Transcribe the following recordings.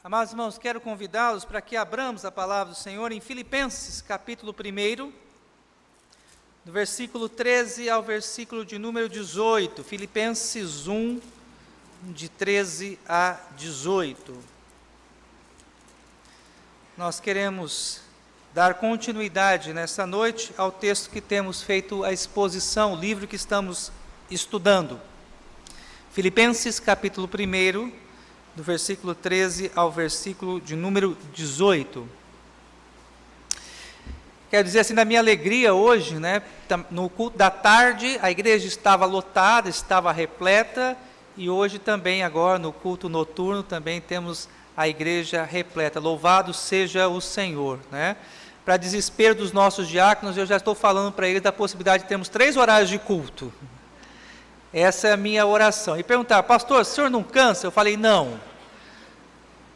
Amados irmãos, quero convidá-los para que abramos a palavra do Senhor em Filipenses, capítulo 1, do versículo 13 ao versículo de número 18. Filipenses 1, de 13 a 18. Nós queremos dar continuidade nessa noite ao texto que temos feito a exposição, o livro que estamos estudando. Filipenses, capítulo 1, do versículo 13 ao versículo de número 18. Quero dizer assim, da minha alegria hoje, no culto da tarde, a igreja estava lotada, estava repleta, e hoje também, agora, no culto noturno, também temos a igreja repleta. Louvado seja o Senhor, Para desespero dos nossos diáconos, eu já estou falando para eles da possibilidade de termos 3 horários de culto. Essa é a minha oração. E perguntar, pastor, o senhor não cansa? Eu falei, não.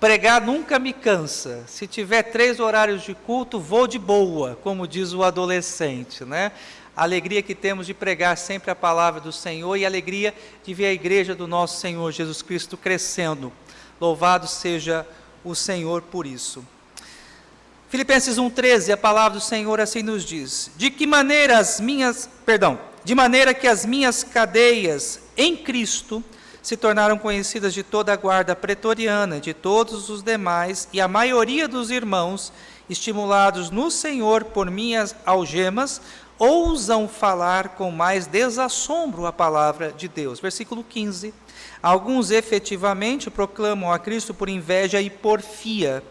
Pregar nunca me cansa. Se tiver 3 horários de culto, vou de boa, como diz o adolescente, A alegria que temos de pregar sempre a palavra do Senhor e a alegria de ver a igreja do nosso Senhor Jesus Cristo crescendo. Louvado seja o Senhor por isso. Filipenses 1,13, a palavra do Senhor assim nos diz: de maneira que as minhas cadeias em Cristo se tornaram conhecidas de toda a guarda pretoriana, de todos os demais, e a maioria dos irmãos, estimulados no Senhor por minhas algemas, ousam falar com mais desassombro a palavra de Deus. Versículo 15. Alguns efetivamente proclamam a Cristo por inveja e porfia.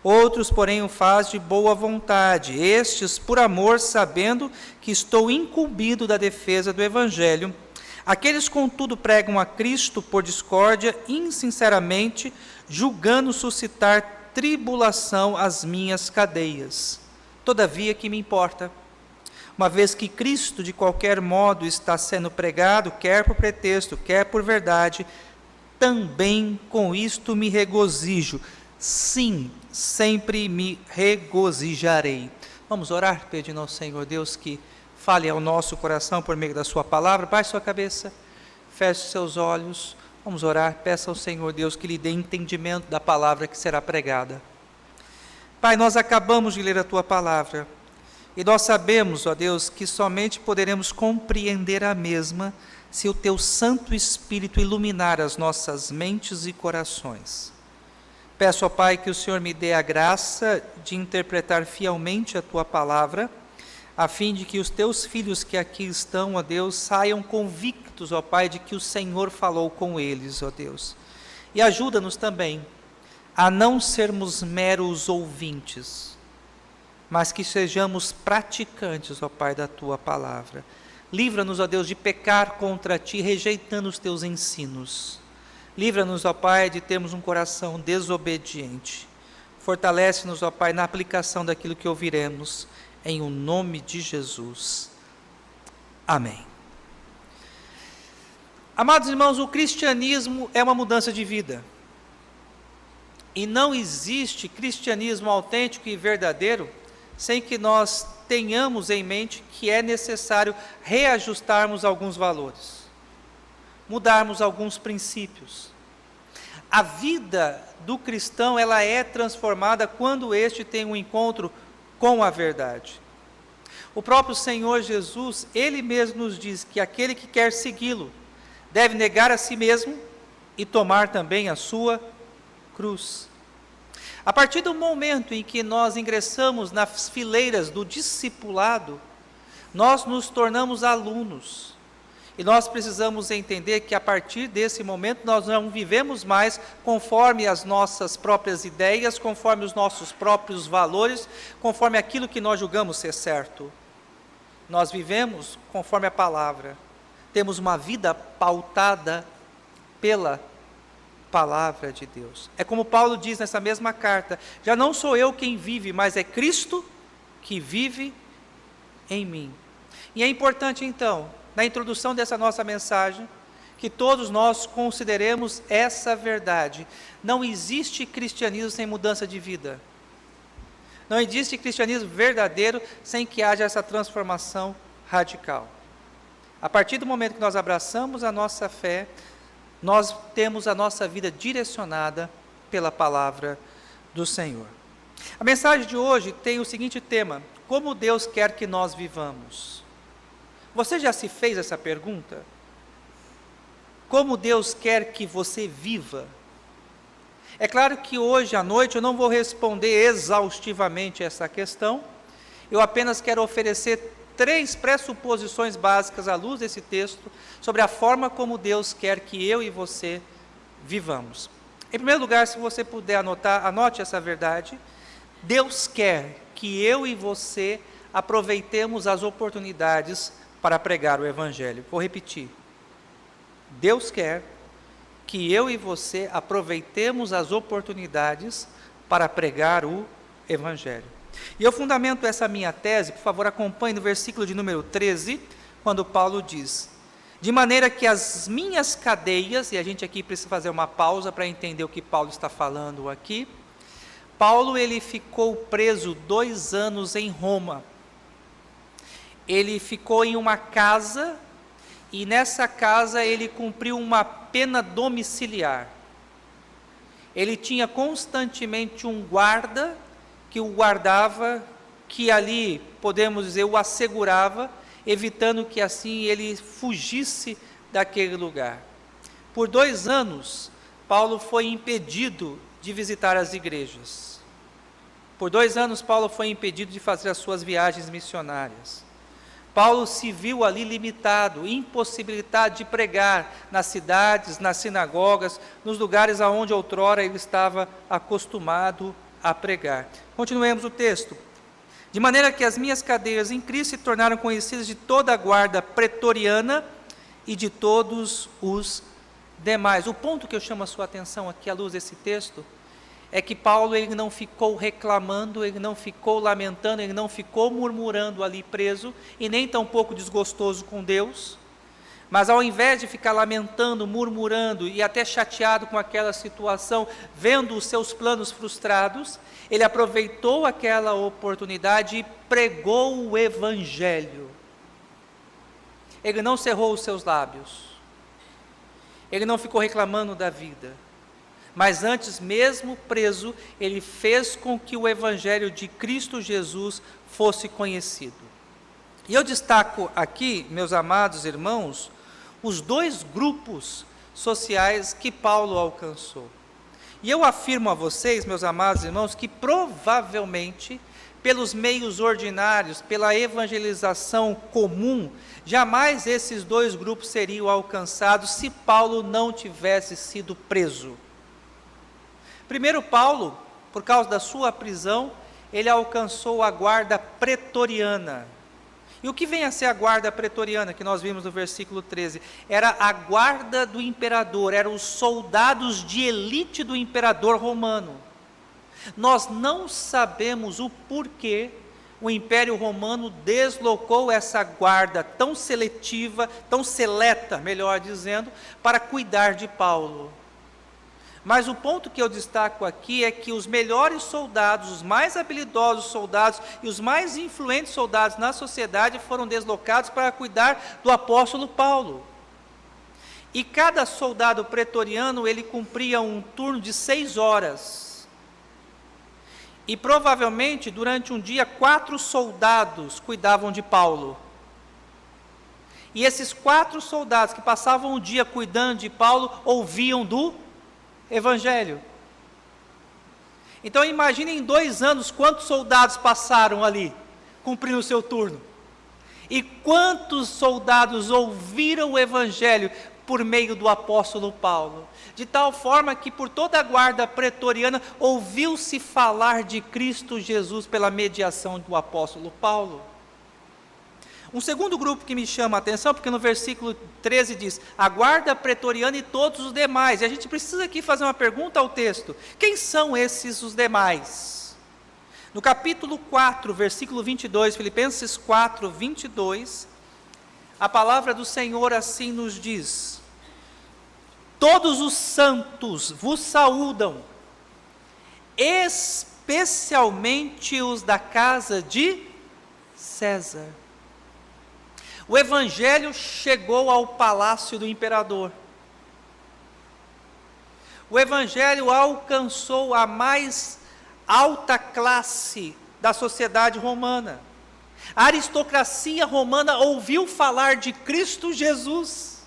Outros, porém, o faz de boa vontade, estes por amor, sabendo que estou incumbido da defesa do Evangelho. Aqueles, contudo, pregam a Cristo por discórdia, insinceramente, julgando suscitar tribulação às minhas cadeias. Todavia, que me importa? Uma vez que Cristo, de qualquer modo, está sendo pregado, quer por pretexto, quer por verdade, também com isto me regozijo. Sim, sempre me regozijarei. Vamos orar, pedindo ao Senhor Deus que fale ao nosso coração por meio da sua palavra. Baixe sua cabeça, feche seus olhos. Vamos orar, peça ao Senhor Deus que lhe dê entendimento da palavra que será pregada. Pai, nós acabamos de ler a tua palavra e nós sabemos, ó Deus, que somente poderemos compreender a mesma se o teu Santo Espírito iluminar as nossas mentes e corações. Peço, ó Pai, que o Senhor me dê a graça de interpretar fielmente a tua palavra, a fim de que os teus filhos que aqui estão, ó Deus, saiam convictos, ó Pai, de que o Senhor falou com eles, ó Deus. E ajuda-nos também a não sermos meros ouvintes, mas que sejamos praticantes, ó Pai, da tua palavra. Livra-nos, ó Deus, de pecar contra ti, rejeitando os teus ensinos. Livra-nos, ó Pai, de termos um coração desobediente. Fortalece-nos, ó Pai, na aplicação daquilo que ouviremos, em o nome de Jesus. Amém. Amados irmãos, o cristianismo é uma mudança de vida. E não existe cristianismo autêntico e verdadeiro sem que nós tenhamos em mente que é necessário reajustarmos alguns valores, mudarmos alguns princípios. A vida do cristão, ela é transformada quando este tem um encontro com a verdade. O próprio Senhor Jesus, Ele mesmo nos diz que aquele que quer segui-lo, deve negar a si mesmo e tomar também a sua cruz. A partir do momento em que nós ingressamos nas fileiras do discipulado, nós nos tornamos alunos. E nós precisamos entender que a partir desse momento nós não vivemos mais conforme as nossas próprias ideias, conforme os nossos próprios valores, conforme aquilo que nós julgamos ser certo. Nós vivemos conforme a palavra. Temos uma vida pautada pela palavra de Deus. É como Paulo diz nessa mesma carta: já não sou eu quem vive, mas é Cristo que vive em mim. E é importante então, na introdução dessa nossa mensagem, que todos nós consideremos essa verdade. Não existe cristianismo sem mudança de vida. Não existe cristianismo verdadeiro sem que haja essa transformação radical. A partir do momento que nós abraçamos a nossa fé, nós temos a nossa vida direcionada pela palavra do Senhor. A mensagem de hoje tem o seguinte tema: como Deus quer que nós vivamos. Você já se fez essa pergunta? Como Deus quer que você viva? É claro que hoje à noite eu não vou responder exaustivamente essa questão, eu apenas quero oferecer 3 pressuposições básicas à luz desse texto, sobre a forma como Deus quer que eu e você vivamos. Em primeiro lugar, se você puder anotar, anote essa verdade: Deus quer que eu e você aproveitemos as oportunidades para pregar o Evangelho. Vou repetir. Deus quer que eu e você aproveitemos as oportunidades para pregar o Evangelho. E eu fundamento essa minha tese, por favor, acompanhe no versículo de número 13, quando Paulo diz: de maneira que as minhas cadeias, e a gente aqui precisa fazer uma pausa para entender o que Paulo está falando aqui. Paulo, ele ficou preso 2 anos em Roma. Ele ficou em uma casa, e nessa casa ele cumpriu uma pena domiciliar. Ele tinha constantemente um guarda que o guardava, que ali, podemos dizer, o assegurava, evitando que assim ele fugisse daquele lugar. Por 2 anos, Paulo foi impedido de visitar as igrejas. Por 2 anos, Paulo foi impedido de fazer as suas viagens missionárias. Paulo se viu ali limitado, impossibilitado de pregar nas cidades, nas sinagogas, nos lugares aonde outrora ele estava acostumado a pregar. Continuemos o texto. De maneira que as minhas cadeias em Cristo se tornaram conhecidas de toda a guarda pretoriana e de todos os demais. O ponto que eu chamo a sua atenção aqui à luz desse texto é que Paulo, ele não ficou reclamando, ele não ficou lamentando, ele não ficou murmurando ali preso, e nem tampouco desgostoso com Deus, mas ao invés de ficar lamentando, murmurando e até chateado com aquela situação, vendo os seus planos frustrados, ele aproveitou aquela oportunidade e pregou o Evangelho. Ele não cerrou os seus lábios, ele não ficou reclamando da vida, mas antes, mesmo preso, ele fez com que o Evangelho de Cristo Jesus fosse conhecido. E eu destaco aqui, meus amados irmãos, os 2 grupos sociais que Paulo alcançou. E eu afirmo a vocês, meus amados irmãos, que provavelmente, pelos meios ordinários, pela evangelização comum, jamais esses 2 grupos seriam alcançados se Paulo não tivesse sido preso. Primeiro, Paulo, por causa da sua prisão, ele alcançou a guarda pretoriana. E o que vem a ser a guarda pretoriana, que nós vimos no versículo 13? Era a guarda do imperador, eram os soldados de elite do imperador romano. Nós não sabemos o porquê o Império Romano deslocou essa guarda tão seletiva, tão seleta, melhor dizendo, para cuidar de Paulo. Mas o ponto que eu destaco aqui é que os melhores soldados, os mais habilidosos soldados e os mais influentes soldados na sociedade foram deslocados para cuidar do apóstolo Paulo. E cada soldado pretoriano, ele cumpria um turno de 6 horas. E provavelmente, durante um dia, 4 soldados cuidavam de Paulo. E esses 4 soldados que passavam o dia cuidando de Paulo, ouviam do Evangelho. Então imagine em 2 anos quantos soldados passaram ali, cumprindo o seu turno. E quantos soldados ouviram o Evangelho por meio do apóstolo Paulo. De tal forma que por toda a guarda pretoriana ouviu-se falar de Cristo Jesus pela mediação do apóstolo Paulo. Um segundo grupo que me chama a atenção, porque no versículo 13 diz, a guarda pretoriana e todos os demais. E a gente precisa aqui fazer uma pergunta ao texto. Quem são esses os demais? No capítulo 4, versículo 22, Filipenses 4, 22, a palavra do Senhor assim nos diz, todos os santos vos saúdam, especialmente os da casa de César. O Evangelho chegou ao palácio do imperador. O Evangelho alcançou a mais alta classe da sociedade romana. A aristocracia romana ouviu falar de Cristo Jesus.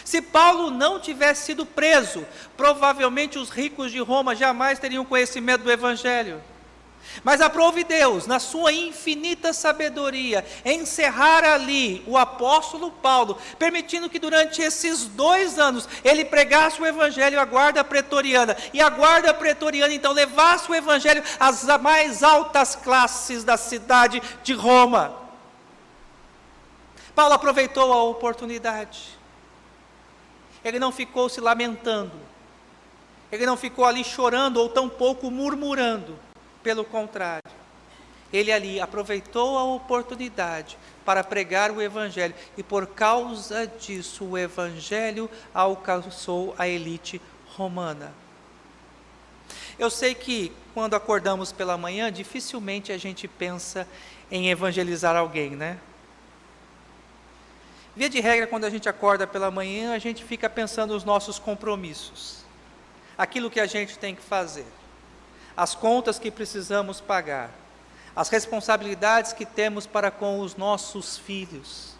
Se Paulo não tivesse sido preso, provavelmente os ricos de Roma jamais teriam conhecimento do Evangelho. Mas aprove Deus, na sua infinita sabedoria, encerrar ali o apóstolo Paulo, permitindo que durante esses 2 anos ele pregasse o Evangelho à guarda pretoriana, e a guarda pretoriana então levasse o Evangelho às mais altas classes da cidade de Roma. Paulo aproveitou a oportunidade. Ele não ficou se lamentando, ele não ficou ali chorando ou tampouco murmurando. Pelo contrário, ele ali aproveitou a oportunidade para pregar o Evangelho, e por causa disso o Evangelho alcançou a elite romana. Eu sei que quando acordamos pela manhã, dificilmente a gente pensa em evangelizar alguém, né? Via de regra, quando a gente acorda pela manhã, a gente fica pensando nos nossos compromissos, aquilo que a gente tem que fazer, as contas que precisamos pagar, as responsabilidades que temos para com os nossos filhos,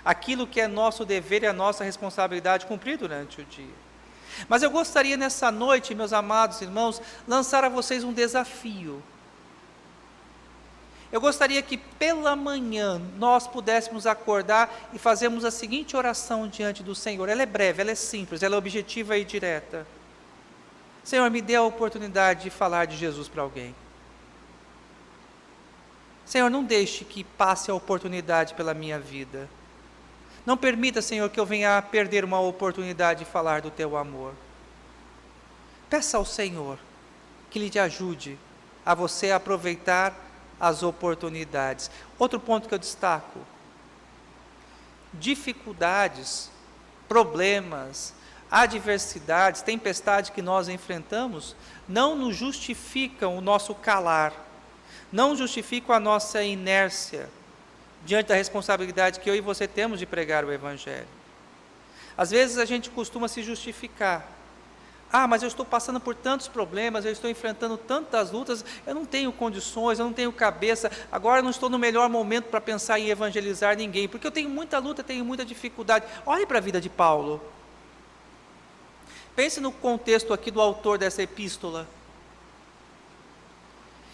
aquilo que é nosso dever e a nossa responsabilidade cumprir durante o dia. Mas eu gostaria nessa noite, meus amados irmãos, lançar a vocês um desafio. Eu gostaria que pela manhã nós pudéssemos acordar e fazermos a seguinte oração diante do Senhor. Ela é breve, ela é simples, ela é objetiva e direta. Senhor, me dê a oportunidade de falar de Jesus para alguém. Senhor, não deixe que passe a oportunidade pela minha vida. Não permita, Senhor, que eu venha a perder uma oportunidade de falar do Teu amor. Peça ao Senhor que lhe ajude a você aproveitar as oportunidades. Outro ponto que eu destaco: dificuldades, problemas, adversidades, tempestades que nós enfrentamos, não nos justificam o nosso calar, não justificam a nossa inércia diante da responsabilidade que eu e você temos de pregar o Evangelho. Às vezes a gente costuma se justificar. Mas eu estou passando por tantos problemas, eu estou enfrentando tantas lutas, eu não tenho condições, eu não tenho cabeça, agora eu não estou no melhor momento para pensar em evangelizar ninguém, porque eu tenho muita luta, tenho muita dificuldade. Olhe para a vida de Paulo. Pense no contexto aqui do autor dessa epístola.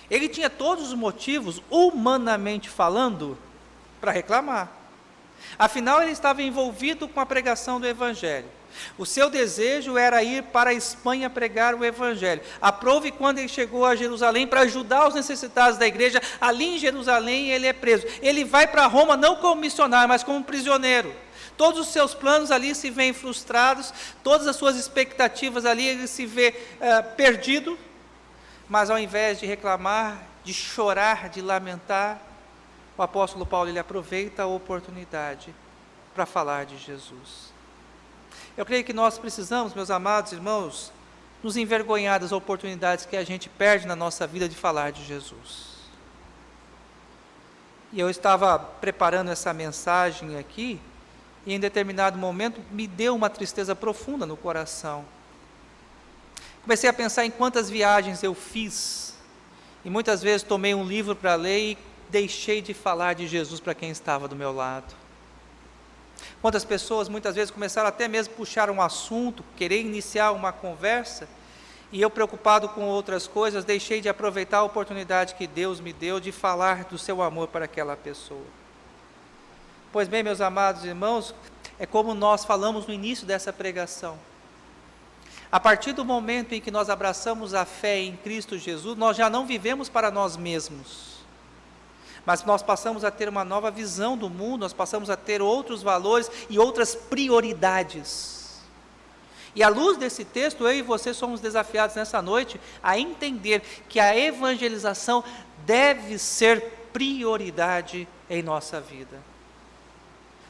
Ele tinha todos os motivos, humanamente falando, para reclamar. Afinal, ele estava envolvido com a pregação do Evangelho. O seu desejo era ir para a Espanha pregar o Evangelho. Aprove quando ele chegou a Jerusalém para ajudar os necessitados da igreja. Ali em Jerusalém ele é preso. Ele vai para Roma não como missionário, mas como prisioneiro. Todos os seus planos ali se veem frustrados, todas as suas expectativas ali, ele se vê perdido, mas ao invés de reclamar, de chorar, de lamentar, o apóstolo Paulo ele aproveita a oportunidade para falar de Jesus. Eu creio que nós precisamos, meus amados irmãos, nos envergonhar das oportunidades que a gente perde na nossa vida de falar de Jesus. E eu estava preparando essa mensagem aqui, e em determinado momento me deu uma tristeza profunda no coração. Comecei a pensar em quantas viagens eu fiz, e muitas vezes tomei um livro para ler e deixei de falar de Jesus para quem estava do meu lado. Quantas pessoas muitas vezes começaram até mesmo a puxar um assunto, querer iniciar uma conversa, e eu preocupado com outras coisas, deixei de aproveitar a oportunidade que Deus me deu de falar do seu amor para aquela pessoa. Pois bem, meus amados irmãos, é como nós falamos no início dessa pregação. A partir do momento em que nós abraçamos a fé em Cristo Jesus, nós já não vivemos para nós mesmos, mas nós passamos a ter uma nova visão do mundo, nós passamos a ter outros valores e outras prioridades. E à luz desse texto, eu e você somos desafiados nessa noite a entender que a evangelização deve ser prioridade em nossa vida.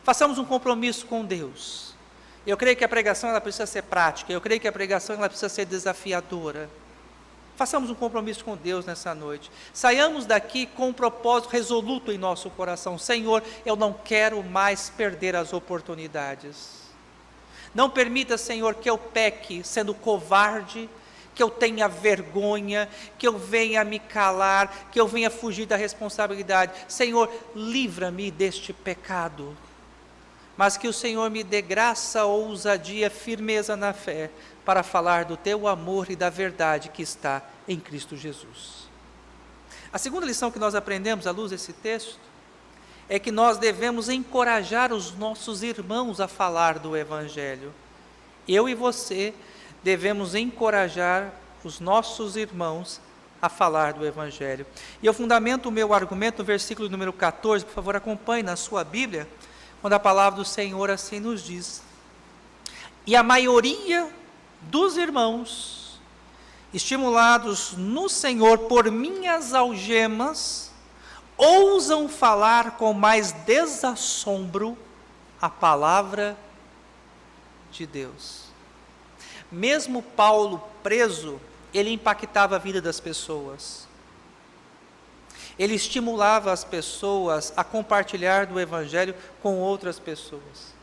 Façamos um compromisso com Deus. Eu creio que a pregação ela precisa ser prática, eu creio que a pregação ela precisa ser desafiadora. Façamos um compromisso com Deus nessa noite. Saiamos daqui com um propósito resoluto em nosso coração. Senhor, eu não quero mais perder as oportunidades. Não permita, Senhor, que eu peque sendo covarde, que eu tenha vergonha, que eu venha me calar, que eu venha fugir da responsabilidade. Senhor, livra-me deste pecado. Mas que o Senhor me dê graça, ousadia, firmeza na fé, para falar do teu amor e da verdade que está em Cristo Jesus. A segunda lição que nós aprendemos à luz desse texto é que nós devemos encorajar os nossos irmãos a falar do Evangelho. Eu e você devemos encorajar os nossos irmãos a falar do Evangelho. E eu fundamento o meu argumento no versículo número 14, por favor acompanhe na sua Bíblia, quando a palavra do Senhor assim nos diz: e a maioria dos irmãos, estimulados no Senhor por minhas algemas, ousam falar com mais desassombro a palavra de Deus. Mesmo Paulo preso, ele impactava a vida das pessoas. Ele estimulava as pessoas a compartilhar do Evangelho com outras pessoas.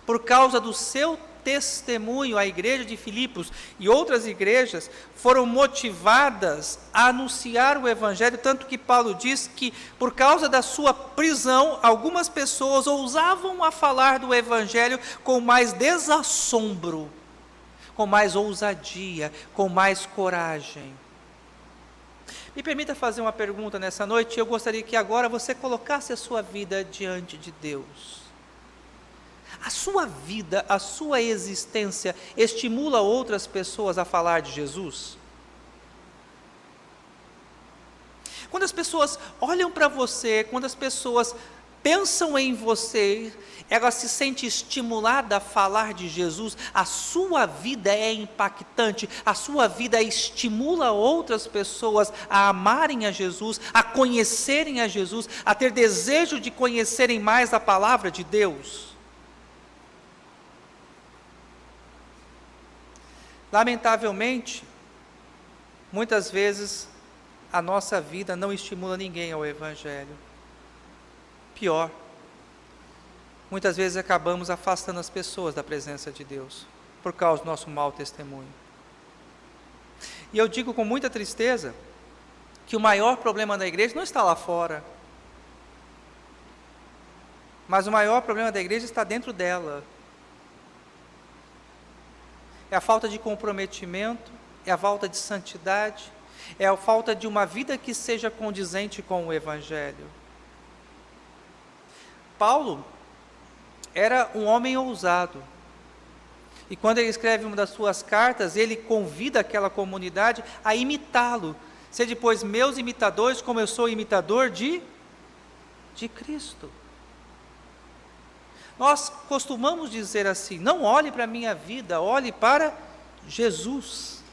Por causa do seu testemunho, a igreja de Filipos e outras igrejas foram motivadas a anunciar o Evangelho, tanto que Paulo diz que, por causa da sua prisão, algumas pessoas ousavam a falar do Evangelho com mais desassombro, com mais ousadia, com mais coragem. Me permita fazer uma pergunta nessa noite. Eu gostaria que agora você colocasse a sua vida diante de Deus. A sua vida, a sua existência estimula outras pessoas a falar de Jesus? Quando as pessoas olham para você, quando as pessoas pensam em você, ela se sente estimulada a falar de Jesus, a sua vida é impactante, a sua vida estimula outras pessoas a amarem a Jesus, a conhecerem a Jesus, a ter desejo de conhecerem mais a palavra de Deus. Lamentavelmente, muitas vezes a nossa vida não estimula ninguém ao Evangelho. Pior, muitas vezes acabamos afastando as pessoas da presença de Deus, por causa do nosso mau testemunho. E eu digo com muita tristeza, que o maior problema da igreja não está lá fora, mas o maior problema da igreja está dentro dela. É a falta de comprometimento, é a falta de santidade, é a falta de uma vida que seja condizente com o Evangelho. Paulo era um homem ousado, e quando ele escreve uma das suas cartas, ele convida aquela comunidade a imitá-lo. Sede, pois, meus imitadores, como eu sou imitador de Cristo. Nós costumamos dizer assim: não olhe para a minha vida, olhe para Jesus.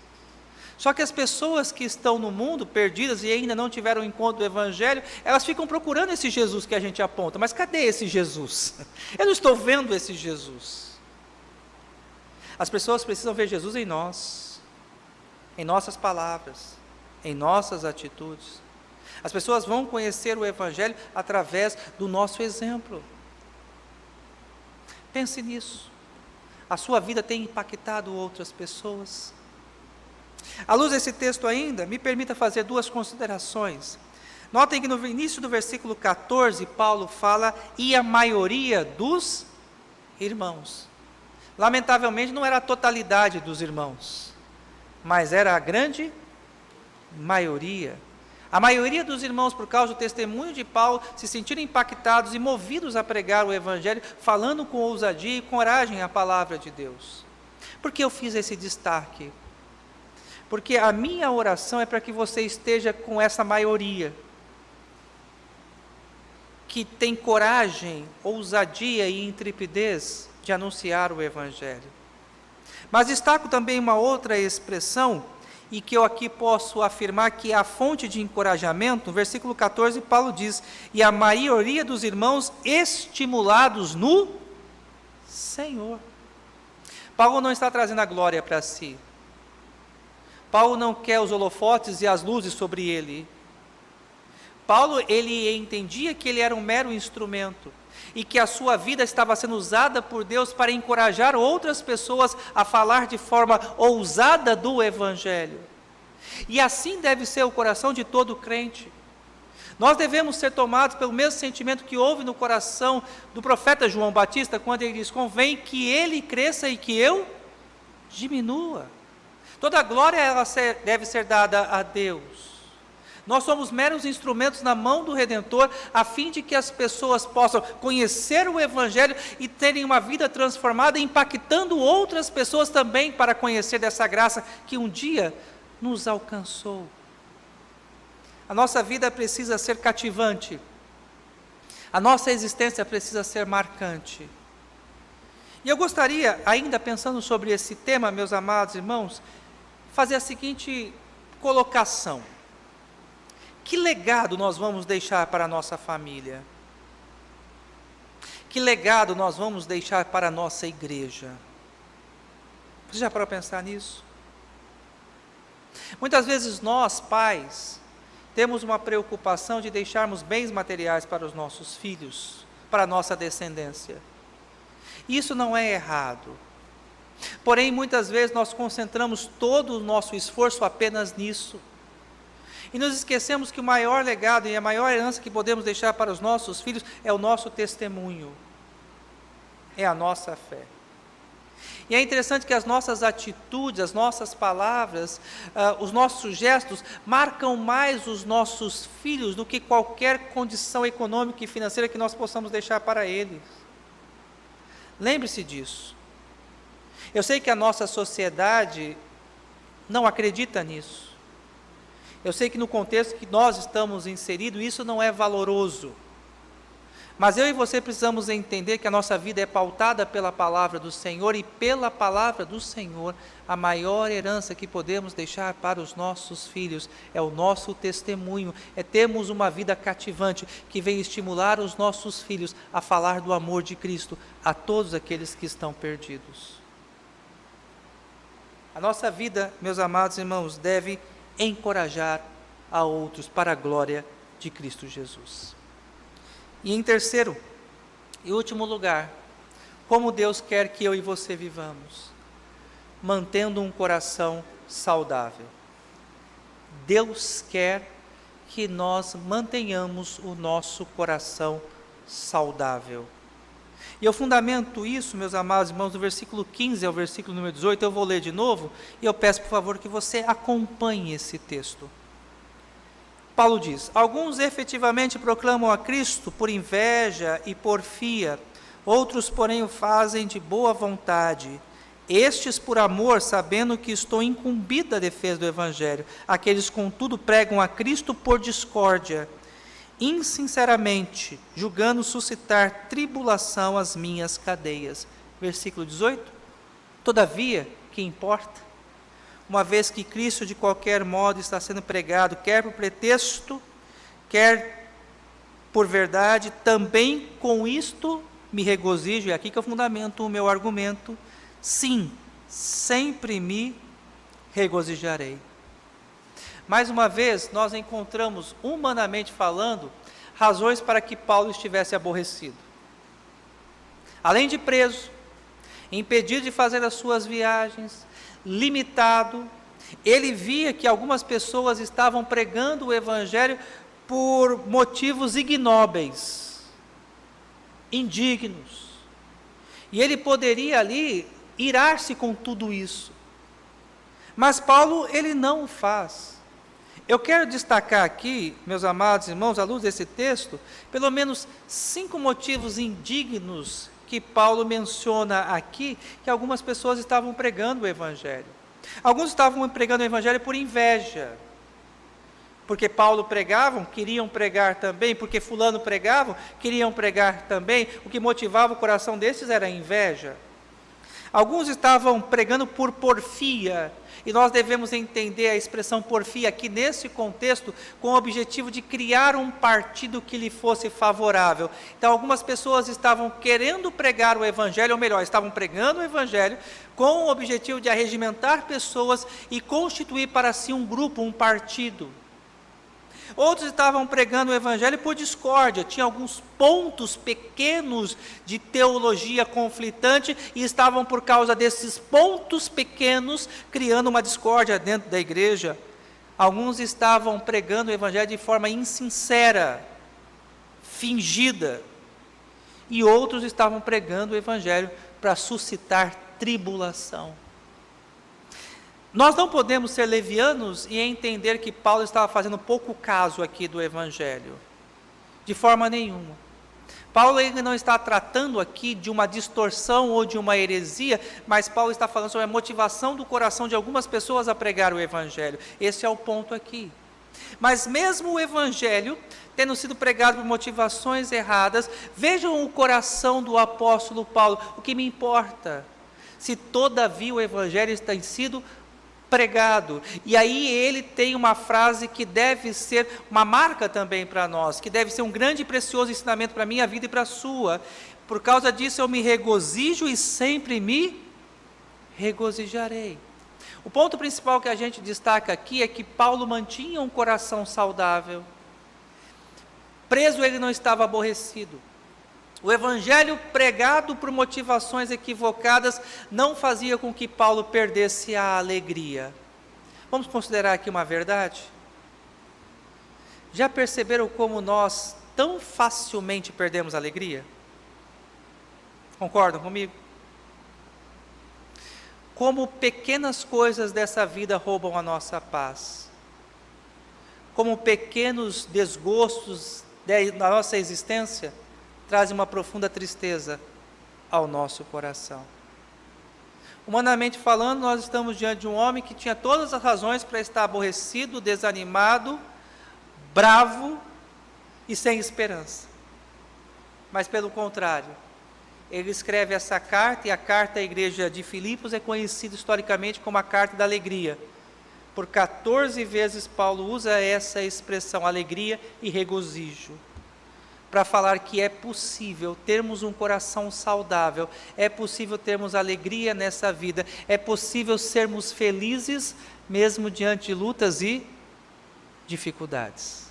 Só que as pessoas que estão no mundo, perdidas e ainda não tiveram encontro do Evangelho, elas ficam procurando esse Jesus que a gente aponta. Mas cadê esse Jesus? Eu não estou vendo esse Jesus. As pessoas precisam ver Jesus em nós, em nossas palavras, em nossas atitudes. As pessoas vão conhecer o Evangelho através do nosso exemplo. Pense nisso. A sua vida tem impactado outras pessoas? À luz desse texto ainda, me permita fazer duas considerações. Notem que no início do versículo 14, Paulo fala: e a maioria dos irmãos. Lamentavelmente não era a totalidade dos irmãos, mas era a grande maioria. A maioria dos irmãos, por causa do testemunho de Paulo, se sentiram impactados e movidos a pregar o Evangelho, falando com ousadia e coragem a palavra de Deus. Por que eu fiz esse destaque? Porque a minha oração é para que você esteja com essa maioria, que tem coragem, ousadia e intrepidez de anunciar o Evangelho. Mas destaco também uma outra expressão, e que eu aqui posso afirmar que é a fonte de encorajamento. No versículo 14, Paulo diz: e a maioria dos irmãos estimulados no Senhor. Paulo não está trazendo a glória para si. Paulo não quer os holofotes e as luzes sobre ele. Paulo, ele entendia que ele era um mero instrumento, e que a sua vida estava sendo usada por Deus para encorajar outras pessoas a falar de forma ousada do Evangelho. E assim deve ser o coração de todo crente. Nós devemos ser tomados pelo mesmo sentimento que houve no coração do profeta João Batista, quando ele diz: convém que ele cresça e que eu diminua. Toda a glória deve ser dada a Deus. Nós somos meros instrumentos na mão do Redentor, a fim de que as pessoas possam conhecer o Evangelho e terem uma vida transformada, impactando outras pessoas também para conhecer dessa graça que um dia nos alcançou. A nossa vida precisa ser cativante, a nossa existência precisa ser marcante. E eu gostaria, ainda pensando sobre esse tema, meus amados irmãos, fazer a seguinte colocação: que legado nós vamos deixar para a nossa família? Que legado nós vamos deixar para a nossa igreja? Você já parou para pensar nisso? Muitas vezes nós, pais, temos uma preocupação de deixarmos bens materiais para os nossos filhos, para a nossa descendência. Isso não é errado. Porém, muitas vezes nós concentramos todo o nosso esforço apenas nisso. E nos esquecemos que o maior legado e a maior herança que podemos deixar para os nossos filhos é o nosso testemunho, é a nossa fé. E é interessante que as nossas atitudes, as nossas palavras, os nossos gestos marcam mais os nossos filhos do que qualquer condição econômica e financeira que nós possamos deixar para eles. Lembre-se disso. Eu sei que a nossa sociedade não acredita nisso. Eu sei que no contexto que nós estamos inseridos, isso não é valoroso. Mas eu e você precisamos entender que a nossa vida é pautada pela palavra do Senhor, e pela palavra do Senhor, a maior herança que podemos deixar para os nossos filhos é o nosso testemunho, é termos uma vida cativante, que venha estimular os nossos filhos a falar do amor de Cristo a todos aqueles que estão perdidos. A nossa vida, meus amados irmãos, deve encorajar a outros para a glória de Cristo Jesus. E em terceiro e último lugar, como Deus quer que eu e você vivamos? Mantendo um coração saudável. Deus quer que nós mantenhamos o nosso coração saudável. E eu fundamento isso, meus amados irmãos, do versículo 15 ao versículo número 18, eu vou ler de novo, e eu peço por favor que você acompanhe esse texto. Paulo diz: alguns efetivamente proclamam a Cristo por inveja e porfia, outros porém o fazem de boa vontade, estes por amor, sabendo que estou incumbido da defesa do Evangelho, aqueles contudo pregam a Cristo por discórdia, insinceramente, julgando suscitar tribulação às minhas cadeias. Versículo 18: todavia, que importa? Uma vez que Cristo de qualquer modo está sendo pregado, quer por pretexto, quer por verdade, também com isto me regozijo, é aqui que eu fundamento o meu argumento, sim, sempre me regozijarei. Mais uma vez, nós encontramos, humanamente falando, razões para que Paulo estivesse aborrecido. Além de preso, impedido de fazer as suas viagens, limitado, ele via que algumas pessoas estavam pregando o Evangelho por motivos ignóbeis, indignos. E ele poderia ali irar-se com tudo isso. Mas Paulo, ele não o faz. Eu quero destacar aqui, meus amados irmãos, à luz desse texto, pelo menos 5 motivos indignos que Paulo menciona aqui, que algumas pessoas estavam pregando o Evangelho. Alguns estavam pregando o Evangelho por inveja, porque Paulo pregavam, queriam pregar também, porque fulano pregavam, queriam pregar também. O que motivava o coração desses era a inveja. Alguns estavam pregando por porfia, e nós devemos entender a expressão porfia aqui nesse contexto com o objetivo de criar um partido que lhe fosse favorável. Então algumas pessoas estavam querendo pregar o Evangelho, ou melhor, estavam pregando o Evangelho com o objetivo de arregimentar pessoas e constituir para si um grupo, um partido. Outros estavam pregando o evangelho por discórdia, tinha alguns pontos pequenos de teologia conflitante e estavam, por causa desses pontos pequenos, criando uma discórdia dentro da igreja. Alguns estavam pregando o evangelho de forma insincera, fingida, e outros estavam pregando o evangelho para suscitar tribulação. Nós não podemos ser levianos e entender que Paulo estava fazendo pouco caso aqui do evangelho, de forma nenhuma. Paulo ainda não está tratando aqui de uma distorção ou de uma heresia, mas Paulo está falando sobre a motivação do coração de algumas pessoas a pregar o evangelho. Esse é o ponto aqui. Mas mesmo o evangelho tendo sido pregado por motivações erradas, vejam o coração do apóstolo Paulo. O que me importa? Se todavia o evangelho tem sido pregado. E aí ele tem uma frase que deve ser uma marca também para nós, que deve ser um grande e precioso ensinamento para a minha vida e para a sua. Por causa disso eu me regozijo e sempre me regozijarei. O ponto principal que a gente destaca aqui é que Paulo mantinha um coração saudável. Preso, ele não estava aborrecido. O evangelho pregado por motivações equivocadas não fazia com que Paulo perdesse a alegria. Vamos considerar aqui uma verdade? Já perceberam como nós tão facilmente perdemos a alegria? Concordam comigo? Como pequenas coisas dessa vida roubam a nossa paz. Como pequenos desgostos da nossa existência trazem uma profunda tristeza ao nosso coração. Humanamente falando, nós estamos diante de um homem que tinha todas as razões para estar aborrecido, desanimado, bravo e sem esperança. Mas pelo contrário, ele escreve essa carta, e a carta à igreja de Filipos é conhecida historicamente como a carta da alegria. Por 14 vezes Paulo usa essa expressão, alegria e regozijo, para falar que é possível termos um coração saudável, é possível termos alegria nessa vida, é possível sermos felizes mesmo diante de lutas e dificuldades.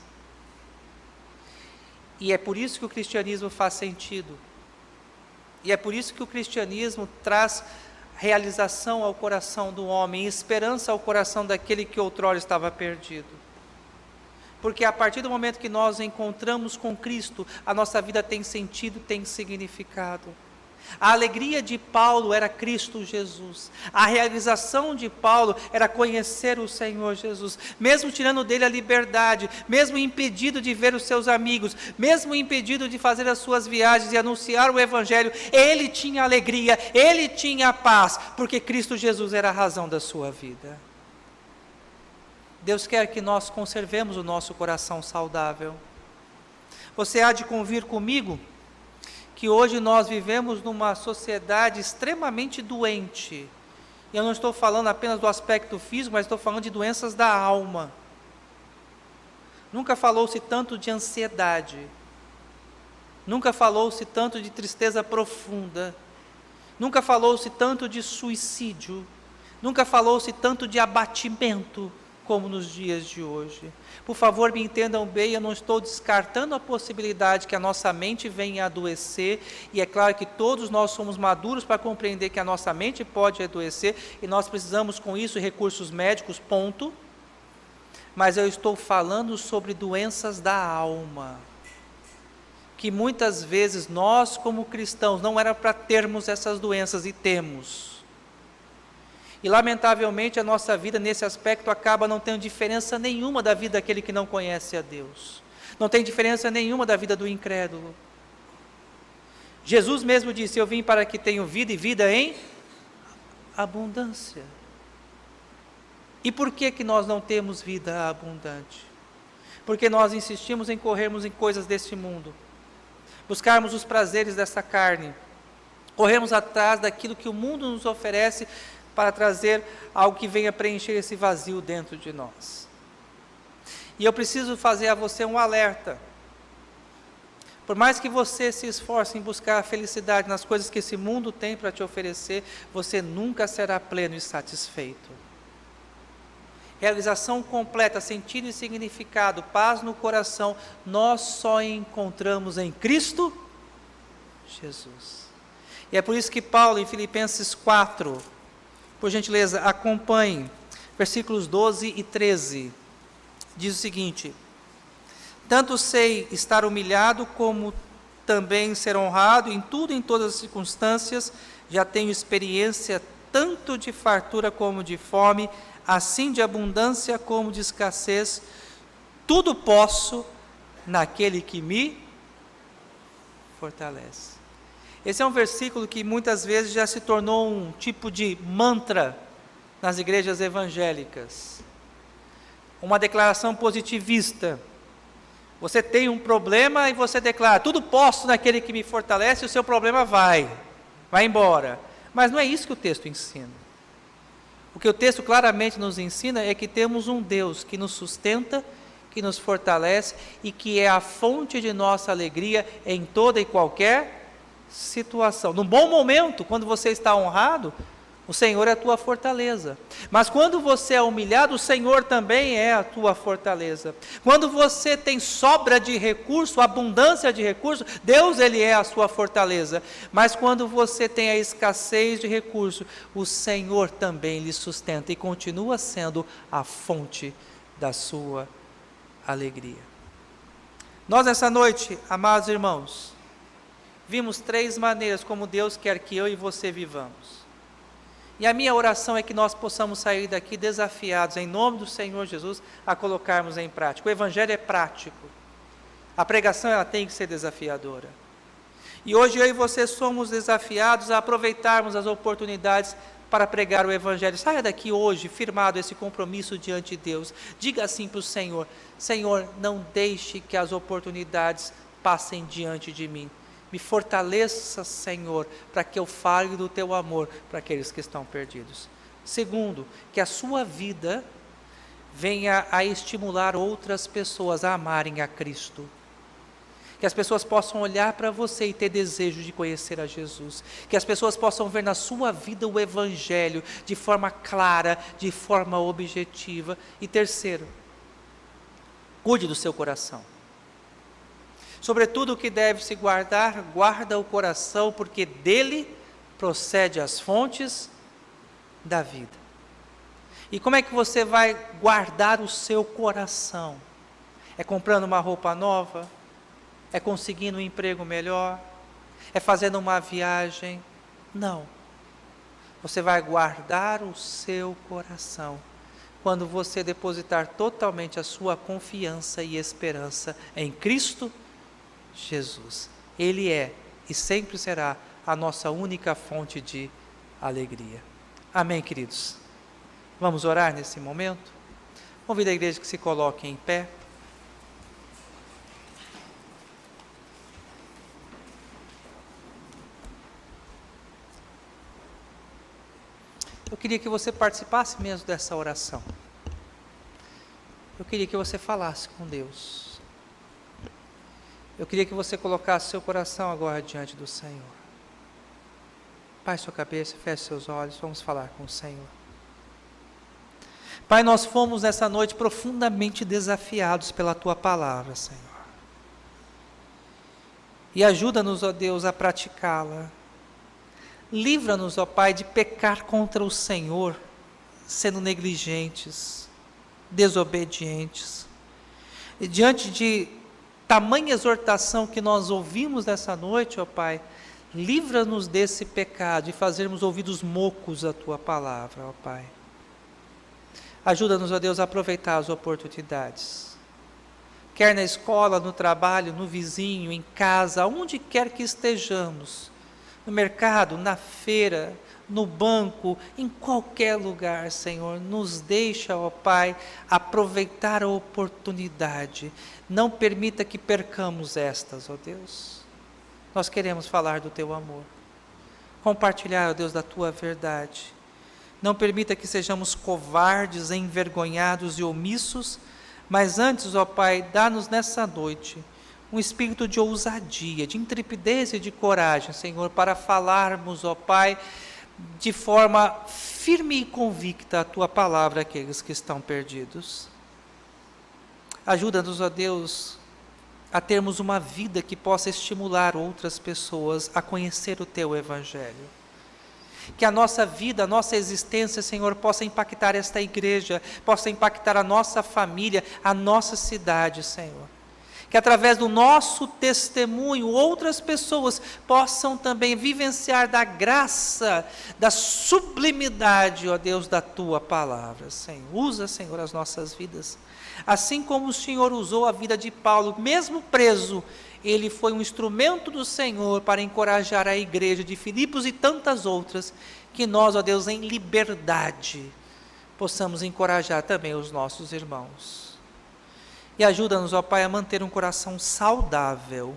E é por isso que o cristianismo faz sentido. E é por isso que o cristianismo traz realização ao coração do homem, esperança ao coração daquele que outrora estava perdido. Porque a partir do momento que nós encontramos com Cristo, a nossa vida tem sentido, tem significado. A alegria de Paulo era Cristo Jesus. A realização de Paulo era conhecer o Senhor Jesus. Mesmo tirando dele a liberdade, mesmo impedido de ver os seus amigos, mesmo impedido de fazer as suas viagens e anunciar o Evangelho, ele tinha alegria, ele tinha paz, porque Cristo Jesus era a razão da sua vida. Deus quer que nós conservemos o nosso coração saudável. Você há de convir comigo que hoje nós vivemos numa sociedade extremamente doente. E eu não estou falando apenas do aspecto físico, mas estou falando de doenças da alma. Nunca falou-se tanto de ansiedade. Nunca falou-se tanto de tristeza profunda. Nunca falou-se tanto de suicídio. Nunca falou-se tanto de abatimento como nos dias de hoje. Por favor, me entendam bem, eu não estou descartando a possibilidade que a nossa mente venha a adoecer, e é claro que todos nós somos maduros para compreender que a nossa mente pode adoecer, e nós precisamos com isso recursos médicos, ponto. Mas eu estou falando sobre doenças da alma, que muitas vezes nós como cristãos não era para termos essas doenças, e temos. E lamentavelmente a nossa vida nesse aspecto acaba não tendo diferença nenhuma da vida daquele que não conhece a Deus. Não tem diferença nenhuma da vida do incrédulo. Jesus mesmo disse: eu vim para que tenham vida e vida em abundância. E por que nós não temos vida abundante? Porque nós insistimos em corrermos em coisas deste mundo, buscarmos os prazeres dessa carne, corremos atrás daquilo que o mundo nos oferece, para trazer algo que venha preencher esse vazio dentro de nós. E eu preciso fazer a você um alerta. Por mais que você se esforce em buscar a felicidade nas coisas que esse mundo tem para te oferecer, você nunca será pleno e satisfeito. realização completa, sentido e significado, paz no coração, nós só encontramos em Cristo Jesus. E é por isso que Paulo, em Filipenses 4, por gentileza, acompanhe, versículos 12 e 13, diz o seguinte: tanto sei estar humilhado, como também ser honrado, em tudo e em todas as circunstâncias, já tenho experiência tanto de fartura como de fome, assim de abundância como de escassez, tudo posso naquele que me fortalece. Esse é um versículo que muitas vezes já se tornou um tipo de mantra nas igrejas evangélicas. Uma declaração positivista. Você tem um problema e você declara, tudo posso naquele que me fortalece, e o seu problema vai embora. Mas não é isso que o texto ensina. O que o texto claramente nos ensina é que temos um Deus que nos sustenta, que nos fortalece e que é a fonte de nossa alegria em toda e qualquer situação. Num bom momento, quando você está honrado, o Senhor é a tua fortaleza. Mas quando você é humilhado, o Senhor também é a tua fortaleza. Quando você tem sobra de recurso, abundância de recurso, Deus, Ele é a sua fortaleza. Mas quando você tem a escassez de recurso, o Senhor também lhe sustenta e continua sendo a fonte da sua alegria. Nós nessa noite, amados irmãos, vimos 3 maneiras como Deus quer que eu e você vivamos. E a minha oração é que nós possamos sair daqui desafiados, em nome do Senhor Jesus, a colocarmos em prática. O Evangelho é prático. A pregação ela tem que ser desafiadora. E hoje eu e você somos desafiados a aproveitarmos as oportunidades para pregar o Evangelho. Saia daqui hoje, firmado esse compromisso diante de Deus. Diga assim para o Senhor: Senhor, não deixe que as oportunidades passem diante de mim. Me fortaleça, Senhor, para que eu fale do teu amor para aqueles que estão perdidos. Segundo, que a sua vida venha a estimular outras pessoas a amarem a Cristo. Que as pessoas possam olhar para você e ter desejo de conhecer a Jesus. Que as pessoas possam ver na sua vida o Evangelho de forma clara, de forma objetiva. E terceiro, cuide do seu coração. Sobretudo o que deve se guardar, guarda o coração, porque dele procede as fontes da vida. E como é que você vai guardar o seu coração? É comprando uma roupa nova? É conseguindo um emprego melhor? É fazendo uma viagem? Não. Você vai guardar o seu coração quando você depositar totalmente a sua confiança e esperança em Cristo Jesus. Ele é e sempre será a nossa única fonte de alegria. Amém, queridos? Vamos orar nesse momento? Convido a igreja que se coloque em pé. Eu queria que você participasse mesmo dessa oração. Eu queria que você falasse com Deus. Eu queria que você colocasse seu coração agora diante do Senhor. Baixe sua cabeça, feche seus olhos, vamos falar com o Senhor. Pai, nós fomos nessa noite profundamente desafiados pela Tua palavra, Senhor. E ajuda-nos, ó Deus, a praticá-la. Livra-nos, ó Pai, de pecar contra o Senhor, sendo negligentes, desobedientes. E diante de tamanha exortação que nós ouvimos nessa noite, ó Pai, livra-nos desse pecado e fazermos ouvidos moucos à Tua palavra, ó Pai. Ajuda-nos, ó Deus, a aproveitar as oportunidades. Quer na escola, no trabalho, no vizinho, em casa, onde quer que estejamos, no mercado, na feira, no banco, em qualquer lugar, Senhor, nos deixa, ó Pai, aproveitar a oportunidade. Não permita que percamos estas, ó Deus. Nós queremos falar do Teu amor, compartilhar, ó Deus, da Tua verdade. Não permita que sejamos covardes, envergonhados e omissos, mas antes, ó Pai, dá-nos nessa noite um espírito de ousadia, de intrepidez e de coragem, Senhor, para falarmos, ó Pai, de forma firme e convicta a tua palavra àqueles que estão perdidos. Ajuda-nos, ó Deus, a termos uma vida que possa estimular outras pessoas a conhecer o teu evangelho. Que a nossa vida, a nossa existência, Senhor, possa impactar esta igreja, possa impactar a nossa família, a nossa cidade, Senhor. Que através do nosso testemunho, outras pessoas possam também vivenciar da graça, da sublimidade, ó Deus, da tua palavra, Senhor. Usa, Senhor, as nossas vidas. Assim como o Senhor usou a vida de Paulo, mesmo preso, ele foi um instrumento do Senhor para encorajar a igreja de Filipos e tantas outras, que nós, ó Deus, em liberdade, possamos encorajar também os nossos irmãos. E ajuda-nos, ó Pai, a manter um coração saudável,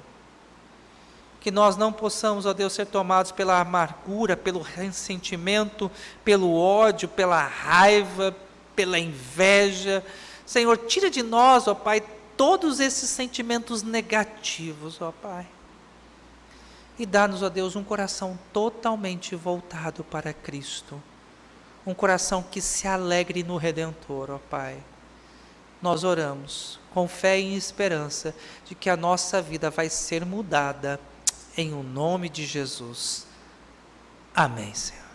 que nós não possamos, ó Deus, ser tomados pela amargura, pelo ressentimento, pelo ódio, pela raiva, pela inveja. Senhor, tira de nós, ó Pai, todos esses sentimentos negativos, ó Pai. E dá-nos, ó Deus, um coração totalmente voltado para Cristo. Um coração que se alegre no Redentor, ó Pai. Nós oramos com fé e esperança de que a nossa vida vai ser mudada em o nome de Jesus. Amém, Senhor.